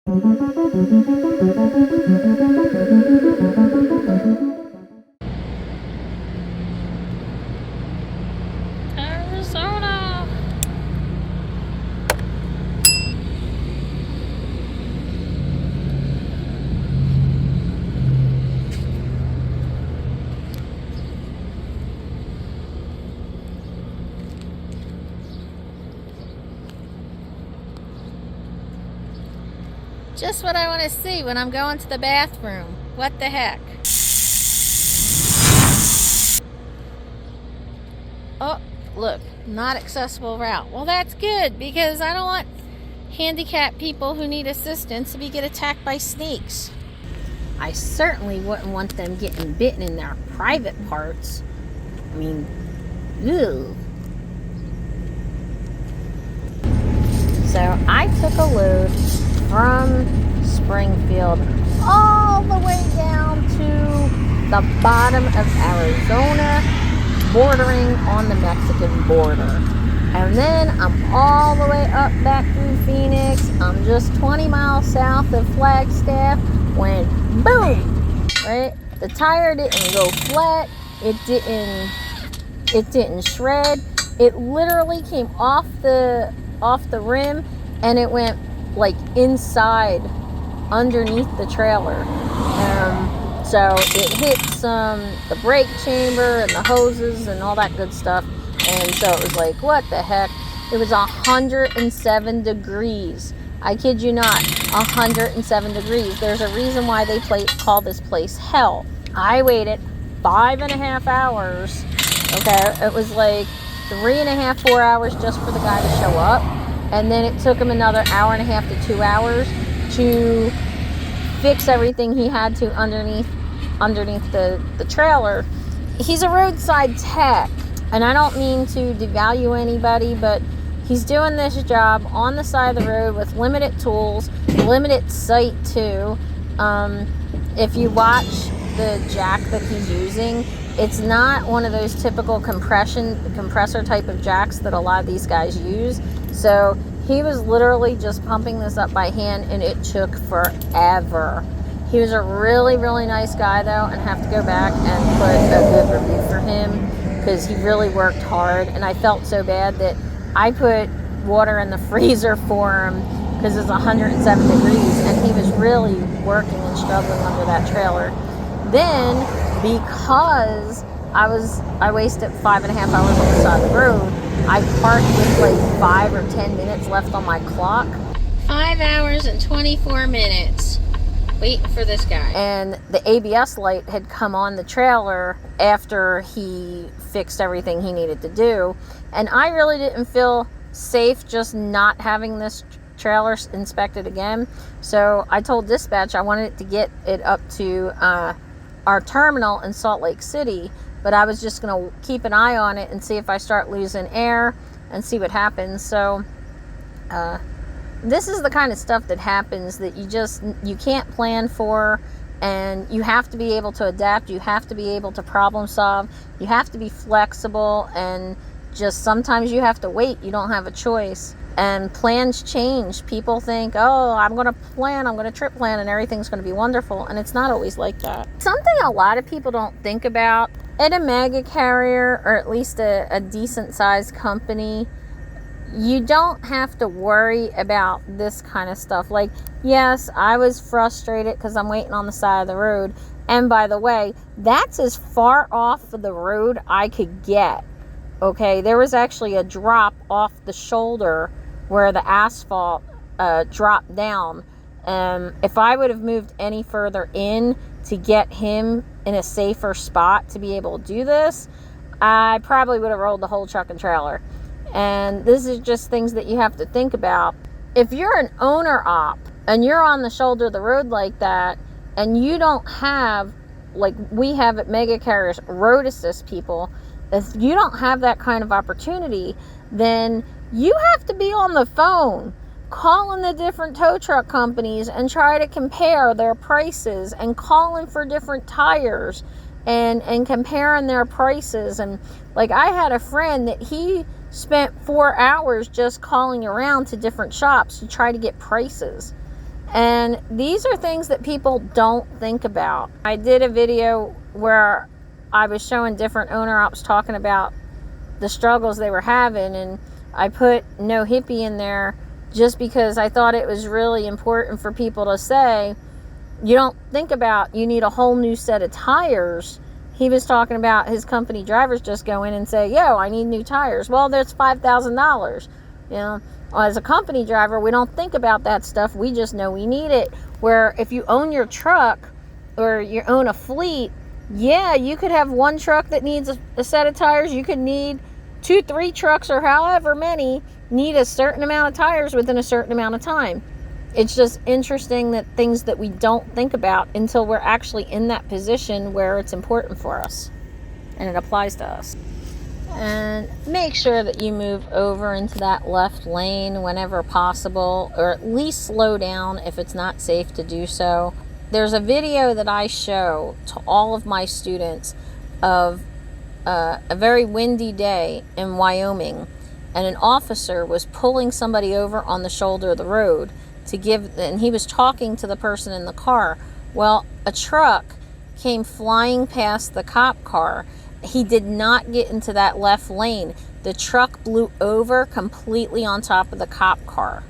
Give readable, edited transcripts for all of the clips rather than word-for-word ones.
Arizona. Just what I want to see when I'm going to the bathroom. What the heck? Oh, look, not accessible route. Well, that's good because I don't want handicapped people who need assistance to get attacked by snakes. I certainly wouldn't want them getting bitten in their private parts. I mean, ew. So I took a load from Springfield all the way down to the bottom of Arizona, bordering on the Mexican border. And then I'm all the way up back through Phoenix. I'm just 20 miles south of Flagstaff when boom, right? The tire didn't go flat. It didn't shred. It literally came off the rim and it went like inside underneath the trailer. So it hit the brake chamber and the hoses and all that good stuff. And so it was like, what the heck? It was 107 degrees. I kid you not, 107 degrees. There's a reason why they call this place hell. I waited 5.5 hours. Okay, it was like 3.5, 4 hours just for the guy to show up. And then it took him another 1.5 to 2 hours to fix everything he had to underneath the trailer. He's a roadside tech, and I don't mean to devalue anybody, but he's doing this job on the side of the road with limited tools, limited sight too. If you watch the jack that he's using, it's not one of those typical compressor type of jacks that a lot of these guys use. So he was literally just pumping this up by hand, and it took forever. He was a really, really nice guy, though, and have to go back and put a good review for him because he really worked hard. And I felt so bad that I put water in the freezer for him because it's 107 degrees, and he was really working and struggling under that trailer. Then, because I wasted 5.5 hours on the side of the road, I parked with like 5 or 10 minutes left on my clock. 5 hours and 24 minutes waiting for this guy. And the ABS light had come on the trailer after he fixed everything he needed to do. And I really didn't feel safe just not having this trailer inspected again. So I told dispatch I wanted to get it up to our terminal in Salt Lake City, but I was just going to keep an eye on it and see if I start losing air and see what happens. So this is the kind of stuff that happens that you can't plan for, and you have to be able to adapt. You have to be able to problem solve. You have to be flexible, and just sometimes you have to wait. You don't have a choice. And plans change. People think, oh, I'm going to trip plan, and everything's going to be wonderful. And it's not always like that. Something a lot of people don't think about at a mega carrier, or at least a decent sized company, you don't have to worry about this kind of stuff. Like, yes, I was frustrated because I'm waiting on the side of the road. And by the way, that's as far off of the road I could get. Okay, there was actually a drop off the shoulder where the asphalt dropped down. If I would have moved any further in to get him in a safer spot to be able to do this, I probably would have rolled the whole truck and trailer. And this is just things that you have to think about. If you're an owner op and you're on the shoulder of the road like that, and you don't have, like we have at mega carriers, road assist people, if you don't have that kind of opportunity, then you have to be on the phone calling the different tow truck companies and try to compare their prices and calling for different tires and comparing their prices. And like, I had a friend that he spent 4 hours just calling around to different shops to try to get prices. And these are things that people don't think about. I did a video where I was showing different owner ops talking about the struggles they were having, and I put no hippie in there just because I thought it was really important for people to say, you don't think about you need a whole new set of tires. He was talking about his company drivers just go in and say, yo, I need new tires. Well, there's $5,000. You know, as a company driver, we don't think about that stuff. We just know we need it. Where if you own your truck or you own a fleet, yeah, you could have one truck that needs a set of tires. You could need 2-3 trucks or however many need a certain amount of tires within a certain amount of time. It's just interesting that things that we don't think about until we're actually in that position where it's important for us and it applies to us. And make sure that you move over into that left lane whenever possible, or at least slow down if it's not safe to do so. There's a video that I show to all of my students of a very windy day in Wyoming, and an officer was pulling somebody over on the shoulder of the road and he was talking to the person in the car. Well, a truck came flying past the cop car. He did not get into that left lane. The truck blew over completely on top of the cop car.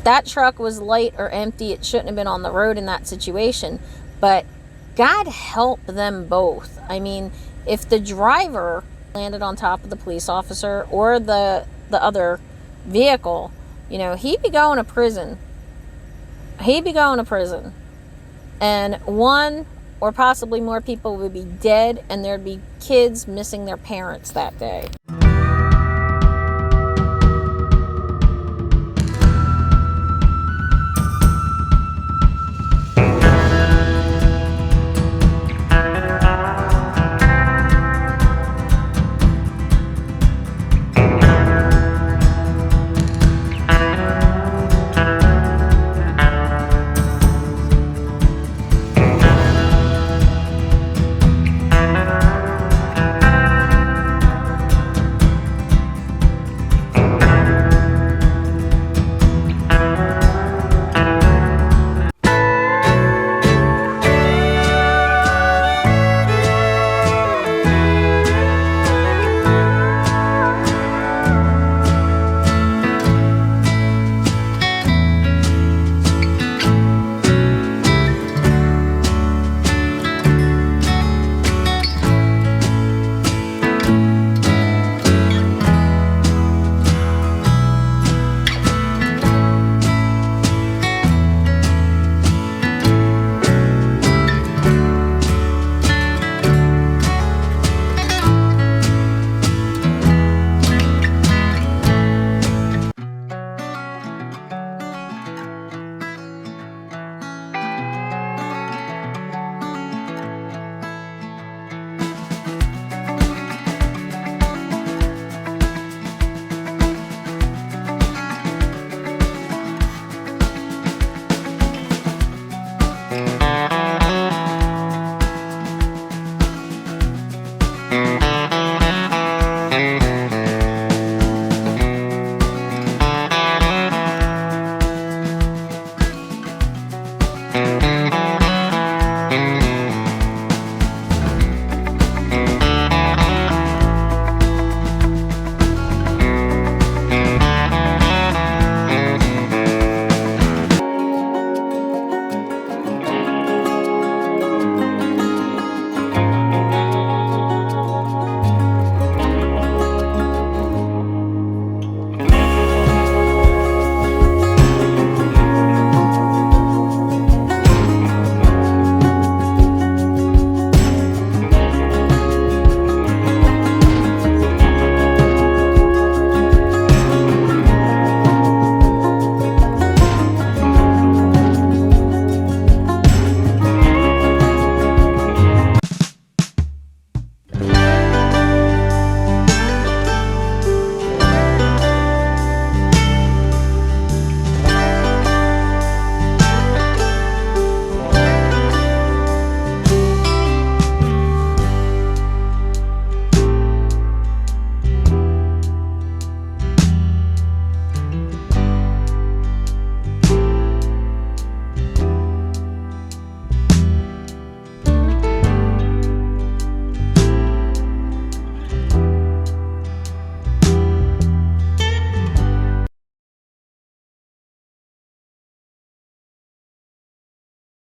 That truck was light or empty. It shouldn't have been on the road in that situation. But God help them both. I mean, if the driver landed on top of the police officer or the other vehicle, you know, he'd be going to prison. And one or possibly more people would be dead, and there'd be kids missing their parents that day.